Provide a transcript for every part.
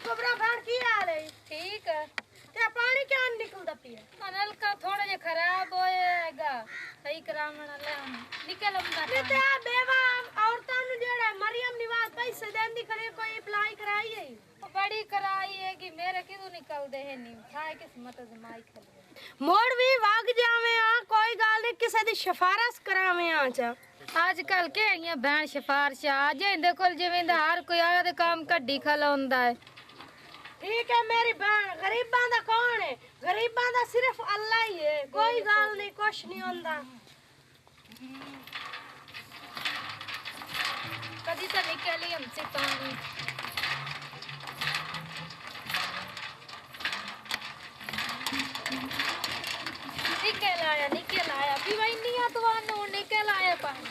कुबरा भान की हाल है? ठीक है। क्या पानी क्या निकलता पिया? नलका थोड़ा जे खराब होएगा सही करावण ले निकल अंदा नहीं ते आ बेवा औरतां नु जेड़ा मरियम निवाज पैसे देंदी करे कोई अप्लाई कराई है? बड़ी कराई है कि मेरे किदू निकल दे है नी थाए किस्मत जमाई खल मोड़ भी भाग जावे आ कोई गाल नहीं किसे दी सिफारिश करावे आ चा आजकल के ये भैन सिफारिश आ जे देखो जिवें दा हर कोई आ दे काम कड्डी खलाउंदा है। ठीक है मेरी बहन गरीबां दा कौन है? गरीबां दा सिर्फ अल्लाह ही है कोई गाल नहीं कुछ नहीं होंदा। कदी तो निकली हमसे पानी निकल आया भी वही नहीं आ तो निकल आया पानी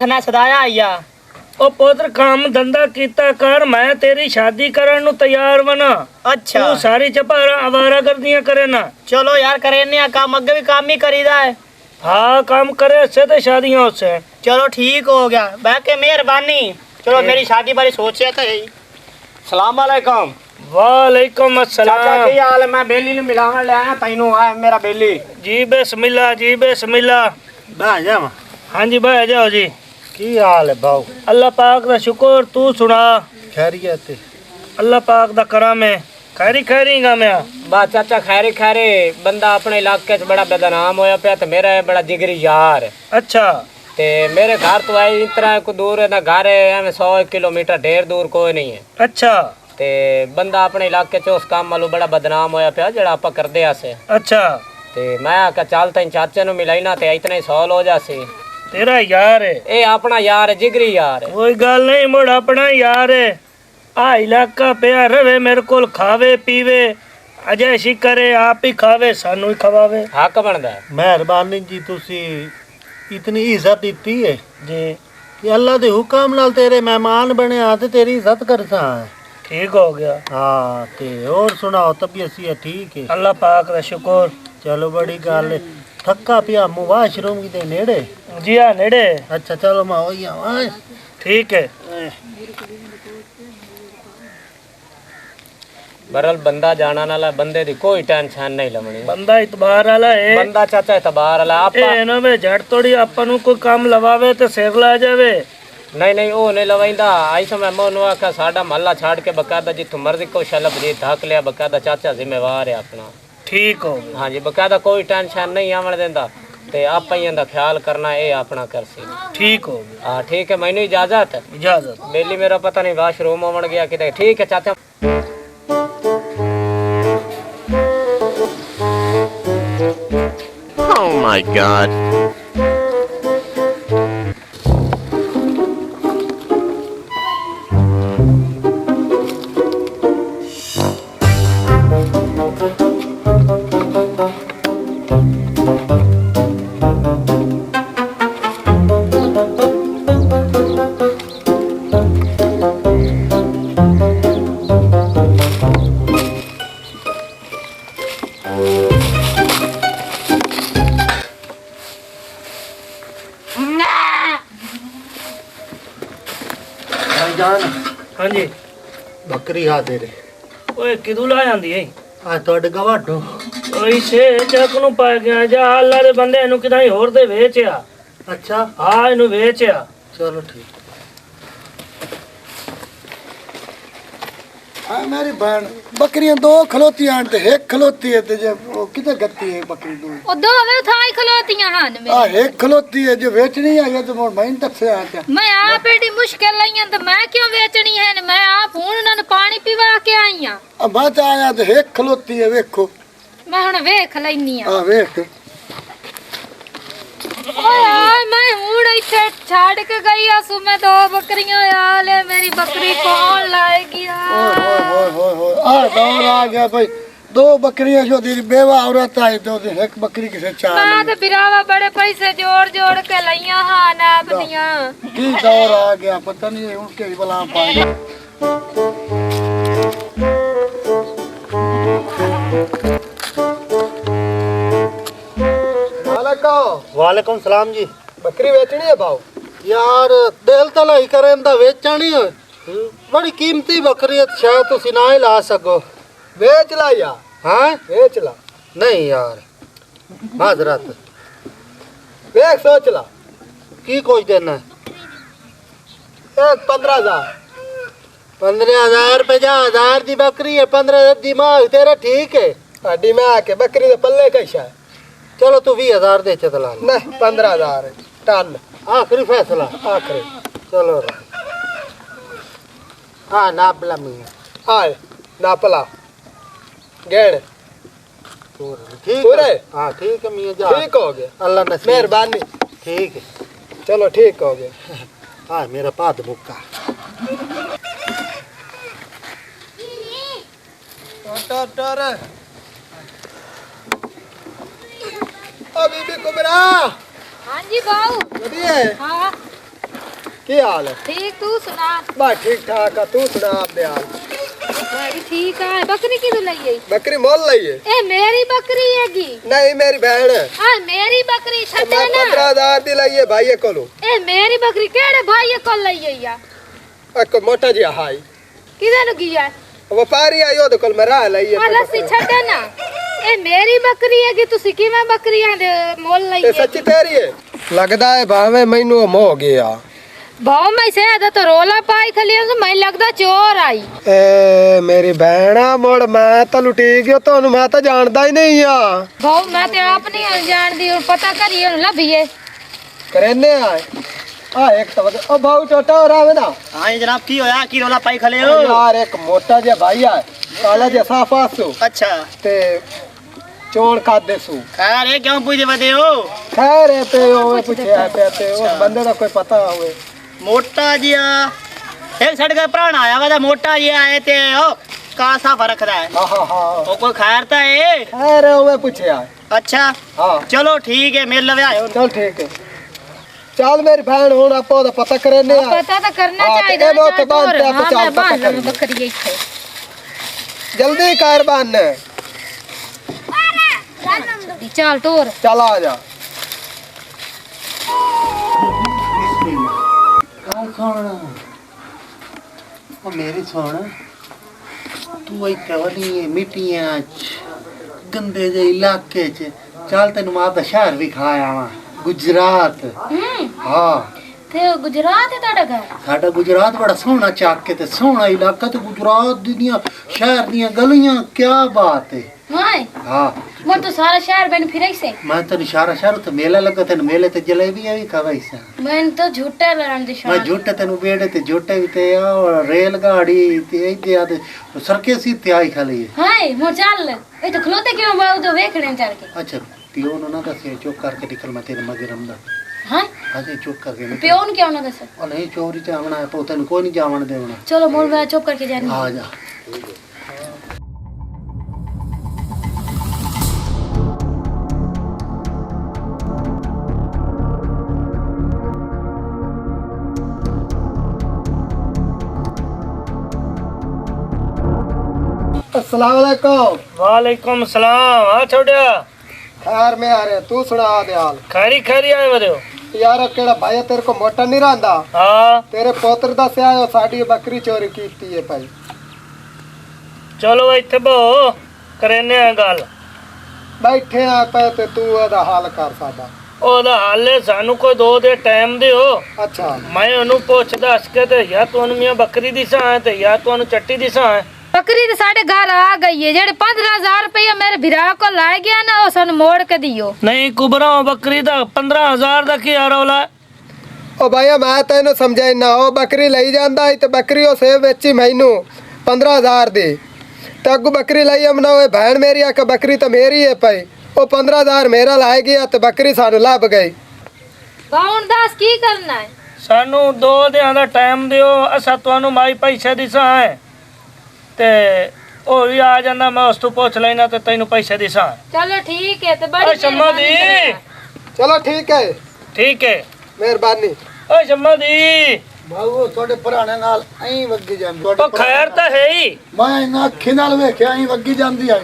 ना सदाया आया ओ पुत्र काम धंधा कीता कर मैं तेरी शादी करन नु तैयार बना। अच्छा तू सारी चपारा आवारा कर दिया करे ना। चलो यार करे ने काम अगे भी काम ही करीदा है। हाँ काम करे से तो शादियों से। चलो ठीक हो गया बाकी मेहरबानी। चलो मेरी शादी बारे सोचे तो यही। सलाम अलैकुम। वालेकुम अस्सलाम। चाचा की हाल है? मैं बेली ने मिलावन ले आया तैनू आया मेरा बेली। जी बिस्मिल्लाह जी बिस्मिल्लाह। बा जा हाँ जी भाई जाओ जी। की हाल है भाऊ? अल्लाह पाक दा शुक्र तू सुना। खैरियत अल्लाह पाक दा करम है। खैरी खैरी गा मैं बा चाचा खैरे खैरे बंदा अपने इलाके च बड़ा बदनाम होया पे ते मेरा है बड़ा जिगरी यार है। अच्छा ते मेरे घर तो आई इतना को दूर है ना घर है 100 किलोमीटर ढेर दूर कोई नहीं है। अच्छा ते बंदा अपने इलाके च उस काम वालों बड़ा बदनाम होया पे जेड़ा आपा करदे आसे। अच्छा ते मैं आका चल तैन चाचे नु मिलाई ना ते इतना ही सॉल हो जासी। तेरा यार है? ए अपना यार है जिगरी यार है। कोई गल नहीं मुड़ अपना यार है। आ इलाका पिया रवे मेरे को खावे पीवे अजय करे आप ही खावे सानू ही खवावे। हक बनदा है। मेहरबानी जी तुसी इतनी इज्जत दी है जी कि अल्लाह दे हुक्म नाल तेरे मेहमान बने आ ते तेरी इज्जत करसा है। ठीक हो गया। हाँ ते और सुनाओ तबीयत सी है ठीक है? अल्लाह पाक दा शुक्र। चलो बड़ी गल है। थक्का पिया मुँह वाशरूम की नेड़े? जी हाँ नेड़े। अच्छा चलो मैं वही आवां। ठीक है। बरल बंदा जाना नाला बंदे दी कोई टेंशन नहीं लवणी। बंदा इतबार वाला है। बंदा चाचा इतबार वाला आपा ए ना वे झट थोड़ी आपा नु कोई काम लवावे ते सिर ला जावे। नहीं नहीं ओ नहीं लवाइंदा आई समय मोनू आखा साडा महल्ला छाड़ के बकायदा जिथों मर्जी को शलब जी धक लिया बकायदा चाचा जिम्मेवार है अपना। ठीक हो गया। हाँ जी बकायदा कोई टेंशन नहीं आवन देंदा ते आपा ही इंदा ख्याल करना ए अपना करसी। ठीक हो गया। हाँ ठीक है मैनू इजाजत। इजाजत। बेली मेरा पता नहीं वाशरूम आवन गया किधर। ठीक है चाचा। Oh my god. जान हाँ जी बकरी हा तेरे ओए किदू ला जांदी है? आ तोड़े गवाडो ओई से चक नु पा गया जा अल्लाह दे बंदे नु किदाई होर दे वेचया। अच्छा हाँ इनु वेचया। चलो ठीक। हाँ मेरी बहन बकरियां दो खलोती हैं ते एक खलोती है ते जब वो किधर गत्ती है बकरी दो? ओ दो वे थाई खलोतियां हन आ एक खलोती है जो बेचनी है तो मोर महीन तक से आया। मैं आप एडी मुश्किल लईयां तो मैं क्यों बेचनी है मैं आप हुन उन्हां नु पानी पीवा के आई हां। अब बात आया तो एक खलोती है वेखो। मैं हुन वेख लईनी हां। आ वेख ओए यार मैं हुन इथे छाड़ के गई आसु मैं दो बकरियां यार मेरी बकरी कौन लाएगी यार। ओए ओए ओए ओए आ दौर आ गया भाई दो बकरियां जो दी बेवा औरत आई तो दी एक बकरी किसे चाल मैं तो बिरावा बड़े पैसे जोड़ जोड़ के लइया हाँ ना अपनिया। की दौर आ गया पता नहीं उनके बला पाए। वालेकुम सलाम जी। बकरी बेचनी है भाव यार दिल तो नहीं करें दा बेचनी है, बड़ी कीमती बकरी है, शायद तुसी ना ही ला सको। बेच ला या हाँ बेच ला नहीं यार माजरत देख सोच ला की कुछ देना है? एक 15,000 15,000 50,000 दी बकरी है, 15 दिमाग तेरा ठीक है। हड्डी में आके बकरी दे पल्ले कैसा है? चलो तू 20,000 दे चला नहीं 15,000 टन आखिरी फैसला। आखिरी चलो हाँ नाप ला मियां। आए नापला गेड़ ठीक पूरे? है हाँ ठीक है मियां जा। ठीक हो गया अल्लाह नसीब। मेहरबानी ठीक है चलो ठीक हो गया। हाँ मेरा पाद मुक्का। टोटर अभी भी कुबरा हाँ जी बाऊ। बढ़िया है हाँ की हाल है? ठीक, तू सुना? बस ठीक ठाक है तू सुना अपने हाल। बड़ी ठीक है। बकरी किधर लाई है? बकरी मोल ली है? ए मेरी बकरी हैगी। नहीं मेरी बहन है। आ मेरी बकरी छड्डे मैं ना। 15,000 दी लाई है भाई कोलो। ए मेरी बकरी केड़े भाई को लाई है या? एक मोटा जी हाई किधर लगी है? व्यापारी आयो तो कल मेरा लाई है। आ लस्सी छड्डे ना। ए मेरी बकरी हैगी, तुसी किवें बकरियां दे मोल लाई ते है? सच्ची तेरी है? लगदा है भावे मैनू मोह गया। भाव मैं से आदा तो रोला पाई थली तो मैं लगदा चोर आई। ए मेरी बहना मोड़ मैं तो लुटी गयो तो मैं तो जानदा ही नहीं आ। भाव मैं ते आप नहीं जान दी, पता करिए लभिए करेने आए आ एक तो ओ भाऊ टोटा हो रहा है ना। हाँ जनाब की होया की रोला पाई खले हो? यार एक मोटा जे भाई है काला जे साफासु अच्छा ते चोण का देसु। खैर ये क्यों पूछे बदे हो? खैर है ते ओ पूछे है ते उस बंदे का कोई पता होवे? मोटा जिया एक साइड का प्राण आया वा मोटा जिया आए ते ओ का साफ रखदा है हां हां हां ओ कोई खैर ता है? खैर है वो पूछे है। अच्छा हां चलो ठीक है मेल लवे आयो। चल ठीक है चल मेरी बहन हूं आपो तो पता करेने आ। पता तो करना हाँ, चाहिए। तो ये तो बांधते हैं, हाँ, चल मैं पता बांध लूँ करेंगे। बकरी इत्थे। जल्दी कर बान चल टोर चल आ जा। ओ मेरी सुन तू इत्थे वाली मिट्टियां गंदे जे इलाके च चल तेन मां दा शहर भी खाया वा गुजरात। हाँ ते गुजरात है ਤੁਹਾਡਾ ਘਰ? साडा गुजरात बड़ा सोहना चाक के ते सोहना इलाका ते गुजरात दियां शहर दियां गलियां क्या बात है। हाय हाँ वो तो सारा शहर बन फिराई से। मैं तो इशारा शहर तो मेला लगा तेन मेले ते जलेबियां भी खवाई सा। मैं तो झूठा लड़न दे मैं झूठे तेन बेड़े ते झूठे भी ते और रेलगाड़ी ते इते आदे सरके सी ते आई खाली। हाय मो चल ए तो खलोते क्यों बाऊ तो वेखणे चल के। अच्छा पियो ना दसे चुप करके निकल मैं तेरे मगे रमदा। हां अजे चुप करके निकल। प्योन क्यों ना दस? ओ नहीं चोरी ते आना है पोते को नहीं जावन देवना। चलो मोल मैं चुप करके जानी। आ जा अस्सलाम वालेकुम। वालेकुम सलाम। आ छोड़िया खैर में आ रहे तू सुना दे हाल। खैरी खैरी आए बदो। यार केड़ा भाई तेरे को मोटा नहीं रहा? हाँ तेरे पोतर दा से आयो साडी बकरी चोरी कीती है भाई। चलो इत्थे बो करेने आ गल। बैठे आ पे ते तू ओदा हाल कर साडा। ओदा हाले सानू कोई 2 दे टाइम दियो। अच्छा मैं ओनू पुੱਛ दस के ते या तोनु मियां बकरी दिसा है ते या तोनु चट्टी दिसा है। बकरी तो साढ़े घर आ गई है। जेड़े 15,000 रुपया मेरे भिरा को लाए गया ना वो सन मोड़ के दियो। नहीं कुबरा बकरी दा 15,000 दा की रौला। ओ भैया मैं तेन समझाई ना ओ बकरी लई जांदा है ते बकरी ओ सेव बेची मैनू 15,000 दी ते अगू बकरी लई हमना ओए बहन मेरी आके बकरी तो मेरी है भाई। ओ 15,000 मेरा लाए गया ते बकरी सानू लभ गई। बाउन दास की करना है? सानू 2 दिहां दा टाइम दियो असा तोनु माई पैसे दिसा है ते ਉਹ ਵੀ ਆ ਜਾਂਦਾ ਮੈਂ ਉਸ ਤੋਂ ਪੁੱਛ ਲੈਣਾ ਤੇ ਤੈਨੂੰ ਪੈਸੇ ਦੇਸਾਂ। ਚਲੋ ਠੀਕ ਹੈ ਤੇ ਓਏ ਬੜੀ ਸ਼ਮਾ ਦੀ ਚਲੋ ਠੀਕ ਹੈ, ਠੀਕ ਹੈ। ਮਿਹਰਬਾਨੀ। ਓਏ ਸ਼ਮਾ ਦੀ ਬਾਬੂ ਤੁਹਾਡੇ ਪੁਰਾਣੇ ਨਾਲ ਐਂ ਵੱਗੀ ਜਾਂਦੀ ਉਹ ਖੈਰ ਤਾਂ ਹੈ ਹੀ। ਮੈਂ ਇਹਨਾਂ ਅੱਖੀ ਨਾਲ ਵੇਖਿਆ ਐਂ ਵੱਗੀ ਜਾਂਦੀ ਆ।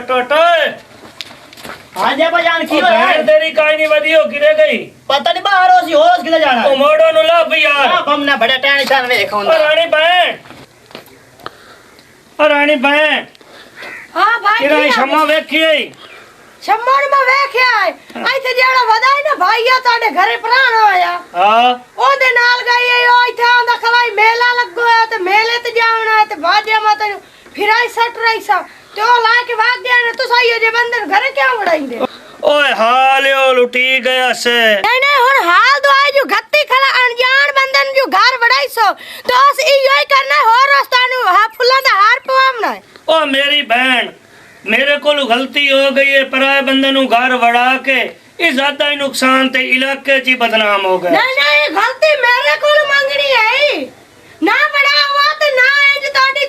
ਟੋਟੋ हाँ जी जान की ਉਹ ਭੈਣ ਤੇਰੀ ਕਾਈ ਨਹੀਂ ਵਧੀ ਹੋ ਕਿਰੇ ਗਈ। पता नहीं बाहर हो सी होश किधर जाना ਉਹ ਮੋੜੋ ਨੂੰ ਲੱਭ ਯਾਰ। आप हमने बड़े टेंशन में देखो ਓ ਰਾਣੀ ਭੈਣ, ਓ ਰਾਣੀ ਭੈਣ ਹਾਂ ਭਾਈ ਕਿਰਾ ਕੀ ਆ? ਸ਼ਮਾ ਵੇਖੀ ਸ਼ੰਮਣ ਮੈਂ ਵੇਖਿਆ ਏ ਇੱਥੇ ਜਿਹੜਾ ਵਧਾਈ ਨਾ ਭਾਈ ਆ ਤੁਹਾਡੇ ਘਰੇ ਪ੍ਰਾਣ ਹੋਇਆ ਹਾਂ। ਉਹਦੇ ਨਾਲ ਗਈ ਏ ਉਹ ਇੱਥੇ ਆਂਦਾ ਖਲਾਈ ਮੇਲਾ ਲੱਗੋ ਆ ਤੇ ਮੇਲੇ ਤੇ ਜਾਣਾ ਤੇ ਬਾਜੇ ਮਾ ਤੈਨੂੰ ਫਿਰਾਈ ਸੱਟ ਰਹੀ ਸਾ ਤੇ ਉਹ ਲਾ ਕੇ ਵਾਗ ਗਿਆ ਨੇ ਤੁਸੀਂ ਆਇਓ ਜੇ ਬੰਦੇ ਨੂੰ ਘਰੇ ਕਿਉਂ ਵੜਾਈਂਦੇ ਓਏ ਹਾਲਿਓ ਲੁੱਟੀ ਗਿਆ ਸੇ। ਨਹੀਂ ਨਹੀਂ ਹੁਣ ਹਾਲ ਦਵਾਈ ਜੋ ਗੱਤੀ ਖਲਾ ਅਣਜਾਣ ਬੰਦੇ ਨੂੰ ਜੋ ਘਰ ਵੜਾਈ ਸੋ ਤੇ ਉਸ ਇਹੋ ਹੀ ਕਰਨਾ ਹੋਰ ਰਸਤਾ ਨੂੰ ਫੁੱਲਾਂ ਦਾ ਹਾਰ ਪਵਾਉਣਾ ਹੈ। ਓ ਮੇਰੀ ਭੈਣ ਮੇਰੇ ਕੋਲ ਗਲਤੀ ਹੋ ਗਈ ਹੈ, ਪਰਾਏ ਬੰਦੇ ਨੂੰ ਘਰ ਵੜਾ ਕੇ ਇਹ ਜ਼ਿਆਦਾ ਹੀ ਨੁਕਸਾਨ ਤੇ ਇਲਾਕੇ 'ਚ ਹੀ ਬਦਨਾਮ ਹੋ ਗਏ। ਨਹੀਂ ਨਹੀਂ ਗਲਤੀ ਮੇਰੇ ਕੋਲ ਮੰਗਣੀ ਹੈ ਨਾ ਬੜਾ ਹੁਆ ਤੇ ਨਾ ਇੰਜ ਤੁਹਾਡੀ